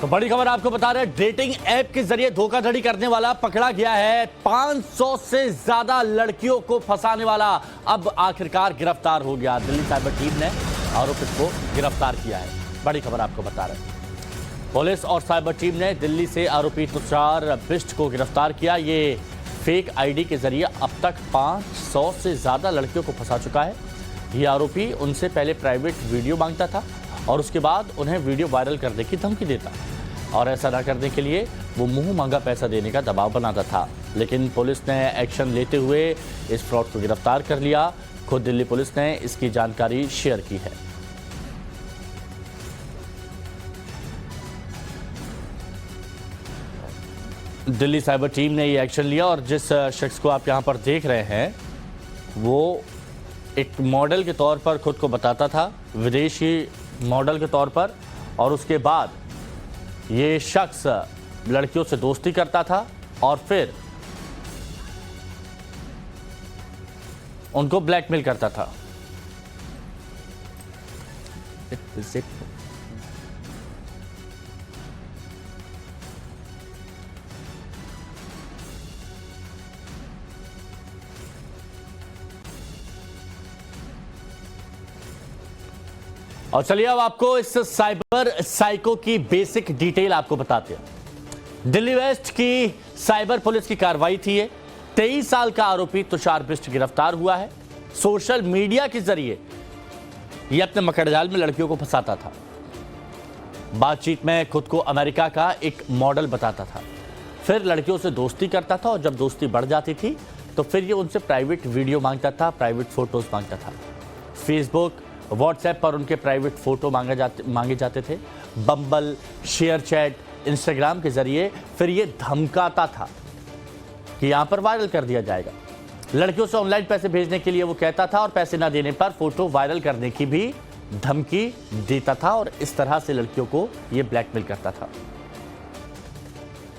तो बड़ी खबर आपको बता रहे हैं, डेटिंग ऐप के जरिए धोखाधड़ी करने वाला पकड़ा गया है। 500 से ज्यादा लड़कियों को फंसाने वाला अब आखिरकार गिरफ्तार हो गया। दिल्ली साइबर टीम ने आरोपित को गिरफ्तार किया है। बड़ी खबर आपको बता रहे हैं, पुलिस और साइबर टीम ने दिल्ली से आरोपी तुषार बिष्ट को गिरफ्तार किया। ये फेक आईडी के जरिए अब तक 500 से ज्यादा लड़कियों को फंसा चुका है। ये आरोपी उनसे पहले प्राइवेट वीडियो मांगता था और उसके बाद उन्हें वीडियो वायरल करने की धमकी देता, और ऐसा न करने के लिए वो मुंह मांगा पैसा देने का दबाव बनाता था। लेकिन पुलिस ने एक्शन लेते हुए इस फ्रॉड को गिरफ्तार कर लिया। खुद दिल्ली पुलिस ने इसकी जानकारी शेयर की है। दिल्ली साइबर टीम ने ये एक्शन लिया और जिस शख्स को आप यहां पर देख रहे हैं वो एक मॉडल के तौर पर खुद को बताता था, विदेशी मॉडल के तौर पर, और उसके बाद ये शख्स लड़कियों से दोस्ती करता था और फिर उनको ब्लैकमेल करता था। और चलिए अब आपको इस साइबर साइको की बेसिक डिटेल आपको बताते हैं। दिल्ली वेस्ट की साइबर पुलिस की कार्रवाई थी। 23 साल का आरोपी तुषार बिष्ट गिरफ्तार हुआ है। सोशल मीडिया के जरिए यह अपने मकड़जाल में लड़कियों को फंसाता था। बातचीत में खुद को अमेरिका का एक मॉडल बताता था, फिर लड़कियों से दोस्ती करता था और जब दोस्ती बढ़ जाती थी तो फिर ये उनसे प्राइवेट वीडियो मांगता था, प्राइवेट फोटोज मांगता था। फेसबुक, व्हाट्सएप पर उनके प्राइवेट फोटो मांगे जाते थे। बम्बल, शेयर चैट, इंस्टाग्राम के जरिए फिर ये धमकाता था कि यहां पर वायरल कर दिया जाएगा। लड़कियों से ऑनलाइन पैसे भेजने के लिए वो कहता था और पैसे ना देने पर फोटो वायरल करने की भी धमकी देता था और इस तरह से लड़कियों को ये ब्लैकमेल करता था।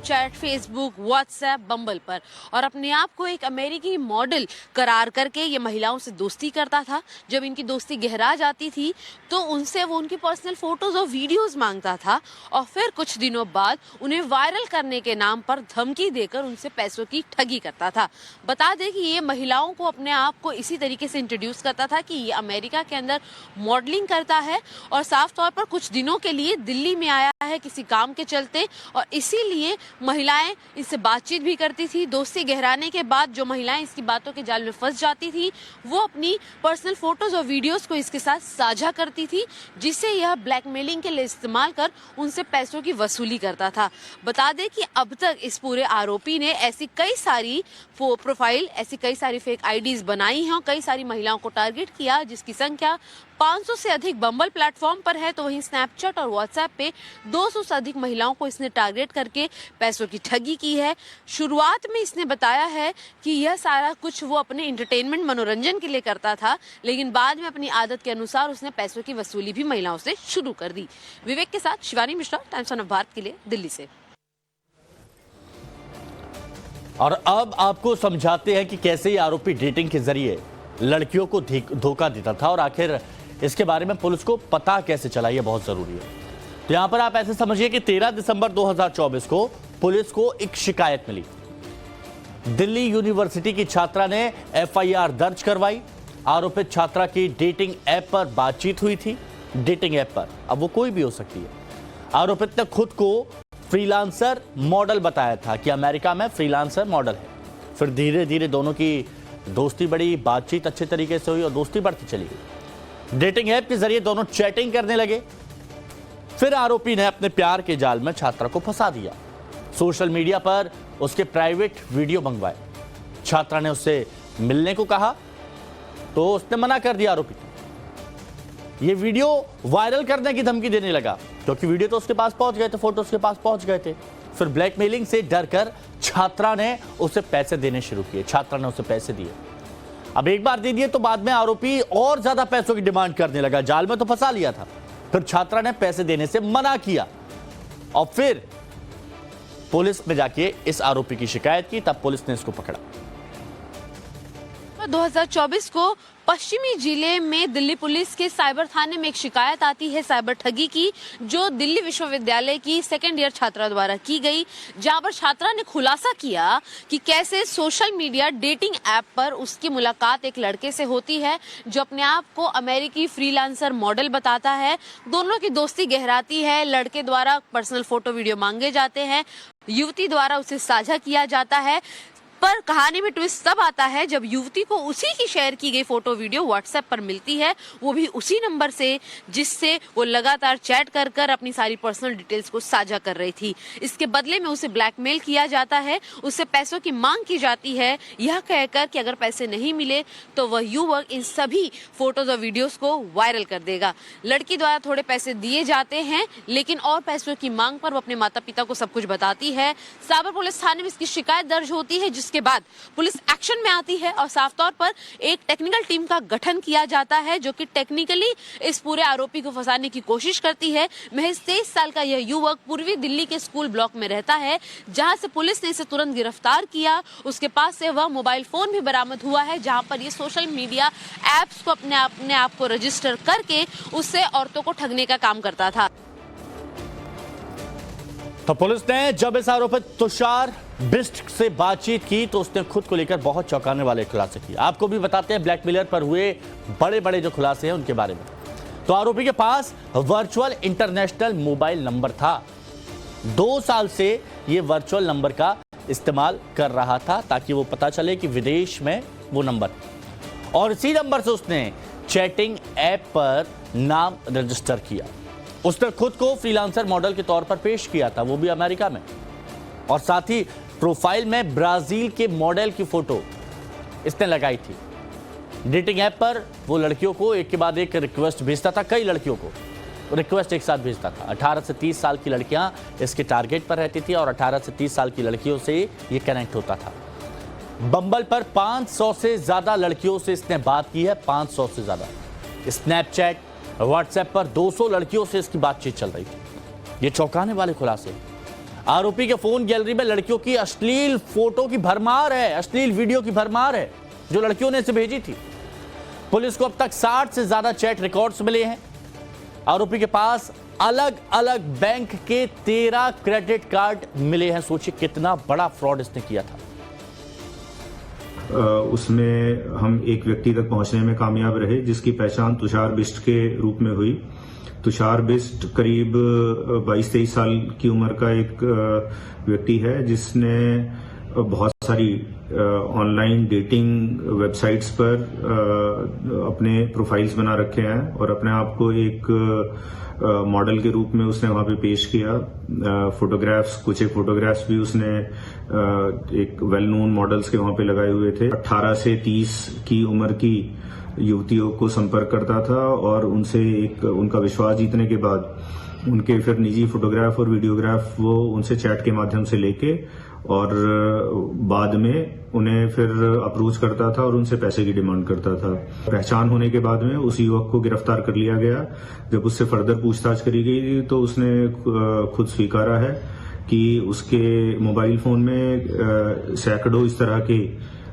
चैट, फेसबुक, व्हाट्सएप, बम्बल पर, और अपने आप को एक अमेरिकी मॉडल करार करके ये महिलाओं से दोस्ती करता था। जब इनकी दोस्ती गहरा जाती थी तो उनसे वो उनकी पर्सनल फोटोज और वीडियोस मांगता था और फिर कुछ दिनों बाद उन्हें वायरल करने के नाम पर धमकी देकर उनसे पैसों की ठगी करता था। बता दें कि ये महिलाओं को अपने आप को इसी तरीके से इंट्रोड्यूस करता था कि ये अमेरिका के अंदर मॉडलिंग करता है और साफ तौर पर कुछ दिनों के लिए दिल्ली में आया है किसी काम के चलते, और इसीलिए महिलाएं इससे बातचीत भी करती थी। दोस्ती गहराने के बाद जो महिलाएं इसकी बातों के जाल में फंस जाती थी वो अपनी पर्सनल फोटोज और वीडियोस को इसके साथ साझा करती थी, जिससे यह ब्लैकमेलिंग के लिए इस्तेमाल कर उनसे पैसों की वसूली करता था। बता दें कि अब तक इस पूरे आरोपी ने ऐसी कई सारी प्रोफाइल, ऐसी कई सारी फेक आईडीज बनाई हैं और कई सारी महिलाओं को टारगेट किया, जिसकी संख्या 500 से अधिक बम्बल प्लेटफॉर्म पर है। तो वहीं स्नैपचैट और व्हाट्सएप पे 200 से अधिक महिलाओं को इसने टारगेट करके पैसों की ठगी की है। शुरुआत में इसने बताया है कि यह सारा कुछ वो अपने एंटरटेनमेंट, मनोरंजन के लिए करता था, लेकिन बाद में अपनी आदत के अनुसार उसने पैसों की वसूली भी महिलाओं से शुरू कर दी। विवेक के साथ शिवानी मिश्रा, टाइम्स ऑफ भारत के लिए, दिल्ली से। और अब आपको समझाते हैं कि कैसे ये आरोपी डेटिंग के जरिए लड़कियों को धोखा देता था और आखिर इसके बारे में पुलिस को पता कैसे चला, ये बहुत जरूरी है। तो यहां पर आप ऐसे समझिए कि 13 दिसंबर 2024 को पुलिस को एक शिकायत मिली। दिल्ली यूनिवर्सिटी की छात्रा ने एफआईआर दर्ज करवाई। आरोपित छात्रा की डेटिंग ऐप पर बातचीत हुई थी। डेटिंग ऐप पर, अब वो कोई भी हो सकती है। आरोपित ने खुद को फ्रीलांसर मॉडल बताया था कि अमेरिका में फ्रीलांसर मॉडल है। फिर धीरे धीरे दोनों की दोस्ती बढ़ी, बातचीत अच्छे तरीके से हुई और दोस्ती बढ़ती चली गई। डेटिंग ऐप के जरिए दोनों चैटिंग करने लगे। फिर आरोपी ने अपने प्यार के जाल में छात्रा को फंसा दिया। सोशल मीडिया पर उसके प्राइवेट वीडियो मंगवाए। छात्रा ने उससे मिलने को कहा तो उसने मना कर दिया आरोपी। ये वीडियो वायरल करने की धमकी देने लगा क्योंकि वीडियो तो उसके पास पहुंच गए थे, फोटो उसके पास पहुंच गए थे। फिर ब्लैकमेलिंग से डरकर छात्रा ने उसे पैसे देने शुरू किए। छात्रा ने उसे पैसे दिए। अब एक बार दे दिए तो बाद में आरोपी और ज्यादा पैसों की डिमांड करने लगा। जाल में तो फंसा लिया था। फिर छात्रा ने पैसे देने से मना किया और फिर पुलिस में जाके इस आरोपी की शिकायत की। तब पुलिस ने इसको पकड़ा। 2024 को पश्चिमी जिले में दिल्ली पुलिस के साइबर थाने में एक शिकायत आती है साइबर ठगी की, जो दिल्ली विश्वविद्यालय की सेकेंड ईयर छात्रा द्वारा की गई, जहां पर छात्रा ने खुलासा किया कि कैसे सोशल मीडिया डेटिंग ऐप पर उसकी मुलाकात एक लड़के से होती है जो अपने आप को अमेरिकी फ्रीलांसर मॉडल बताता है। दोनों की दोस्ती गहराती है, लड़के द्वारा पर्सनल फोटो वीडियो मांगे जाते हैं, युवती द्वारा उसे साझा किया जाता है। पर कहानी में ट्विस्ट तब आता है जब युवती को उसी की शेयर की गई फोटो वीडियो व्हाट्सएप पर मिलती है, वो भी उसी नंबर से जिससे वो लगातार चैट कर कर अपनी सारी पर्सनल डिटेल्स को साझा कर रही थी। इसके बदले में उसे ब्लैकमेल किया जाता है, उससे पैसों की मांग की जाती है, यह कहकर कि अगर पैसे नहीं मिले तो वह युवक इन सभी फोटोज और वीडियोस को वायरल कर देगा। लड़की द्वारा थोड़े पैसे दिए जाते हैं, लेकिन और पैसों की मांग पर वो अपने माता पिता को सब कुछ बताती है। साइबर पुलिस थाने में इसकी शिकायत दर्ज होती है, के बाद पुलिस एक्शन में आती है और साफ तौर पर एक टेक्निकल टीम का गठन किया जाता है जो कि टेक्निकली इस पूरे आरोपी को फंसाने की कोशिश करती है। महज 23 साल का यह युवक पूर्वी दिल्ली के स्कूल ब्लॉक में रहता है, जहां से पुलिस ने इसे तुरंत गिरफ्तार किया। उसके पास से वह मोबाइल फोन भी बरामद हुआ है, जहां पर ये सोशल मीडिया एप्स को अपने आप को रजिस्टर करके उससे औरतों को ठगने का काम करता था। तो पुलिस ने जब इस आरोपित तुषार बिष्ट से बातचीत की तो उसने खुद को लेकर बहुत चौंकाने वाले खुलासे किए। आपको भी बताते हैं ब्लैकमेलर पर हुए बड़े बड़े जो खुलासे हैं उनके बारे में। तो आरोपी के पास वर्चुअल इंटरनेशनल मोबाइल नंबर था। 2 साल से ये वर्चुअल नंबर का इस्तेमाल कर रहा था ताकि वो पता चले कि विदेश में वो नंबर, और इसी नंबर से उसने चैटिंग ऐप पर नाम रजिस्टर किया। उसने खुद को फ्रीलांसर मॉडल के तौर पर पेश किया था, वो भी अमेरिका में, और साथ ही प्रोफाइल में ब्राजील के मॉडल की फोटो इसने लगाई थी। डेटिंग ऐप पर वो लड़कियों को एक के बाद एक रिक्वेस्ट भेजता था, कई लड़कियों को रिक्वेस्ट एक साथ भेजता था। 18 से 30 साल की लड़कियां इसके टारगेट पर रहती थी और 18 से 30 साल की लड़कियों से ये कनेक्ट होता था। बम्बल पर 500 से ज्यादा लड़कियों से इसने बात की है, 500 से ज्यादा। स्नैपचैट, व्हाट्सएप पर 200 लड़कियों से इसकी बातचीत चल रही थी। ये चौंकाने वाले खुलासे। आरोपी के फोन गैलरी में लड़कियों की अश्लील फोटो की भरमार है, अश्लील वीडियो की भरमार है जो लड़कियों ने इसे भेजी थी। पुलिस को अब तक 60 से ज्यादा चैट रिकॉर्ड्स मिले हैं। आरोपी के पास अलग अलग बैंक के 13 क्रेडिट कार्ड मिले हैं। सोचिए कितना बड़ा फ्रॉड इसने किया था। उसमें हम एक व्यक्ति तक पहुंचने में कामयाब रहे जिसकी पहचान तुषार बिष्ट के रूप में हुई। तुषार बिष्ट करीब 22-23 साल की उम्र का एक व्यक्ति है जिसने बहुत सारी ऑनलाइन डेटिंग वेबसाइट्स पर अपने प्रोफाइल्स बना रखे हैं और अपने आप को एक मॉडल के रूप में उसने वहां पे पेश किया। कुछ एक फोटोग्राफ्स भी उसने एक वेल नोन मॉडल्स के वहां पे लगाए हुए थे। 18 से 30 की उम्र की युवतियों को संपर्क करता था और उनसे उनका विश्वास जीतने के बाद उनके फिर निजी फोटोग्राफ और वीडियोग्राफ वो उनसे चैट के माध्यम से लेके और बाद में उन्हें फिर अप्रोच करता था और उनसे पैसे की डिमांड करता था। पहचान होने के बाद में उस युवक को गिरफ्तार कर लिया गया। जब उससे फर्दर पूछताछ करी गई तो उसने खुद स्वीकारा है कि उसके मोबाइल फोन में सैकड़ों इस तरह के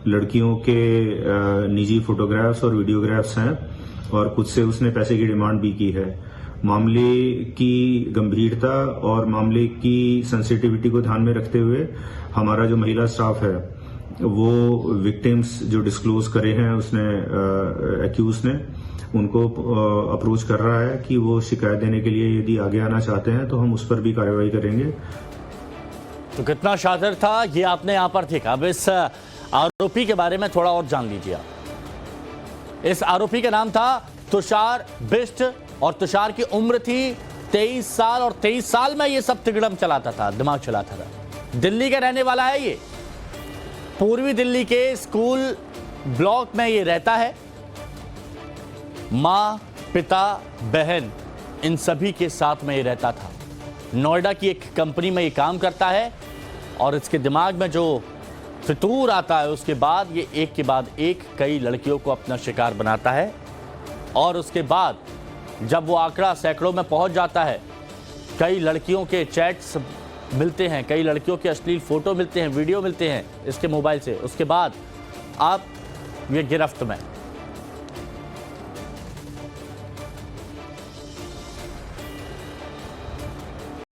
लड़कियों के निजी फोटोग्राफ्स और वीडियोग्राफ्स हैं और खुद से उसने पैसे की डिमांड भी की है। मामले की गंभीरता और मामले की सेंसिटिविटी को ध्यान में रखते हुए हमारा जो महिला स्टाफ है वो विक्टिम्स जो डिस्क्लोज करे हैं उसने एक्यूज ने उनको अप्रोच कर रहा है कि वो शिकायत देने के लिए यदि आगे आना चाहते हैं तो हम उस पर भी कार्रवाई करेंगे। तो कितना शातिर था ये आपने यहां पर देखा। अब इस आरोपी के बारे में थोड़ा और जान लीजिए आप। इस आरोपी का नाम था तुषार बिष्ट और तुषार की उम्र थी 23 साल और 23 साल में ये सब तिगड़म चलाता था, दिमाग चलाता था। दिल्ली का रहने वाला है ये। पूर्वी दिल्ली के स्कूल ब्लॉक में ये रहता है। माँ, पिता, बहन इन सभी के साथ में ये रहता था। नोएडा की एक कंपनी में ये काम करता है और इसके दिमाग में जो फितूर आता है उसके बाद ये एक के बाद एक कई लड़कियों को अपना शिकार बनाता है और उसके बाद जब वो आंकड़ा सैकड़ों में पहुंच जाता है, कई लड़कियों के चैट्स मिलते हैं, कई लड़कियों के अश्लील फोटो मिलते हैं, वीडियो मिलते हैं इसके मोबाइल से, उसके बाद आप ये गिरफ्त में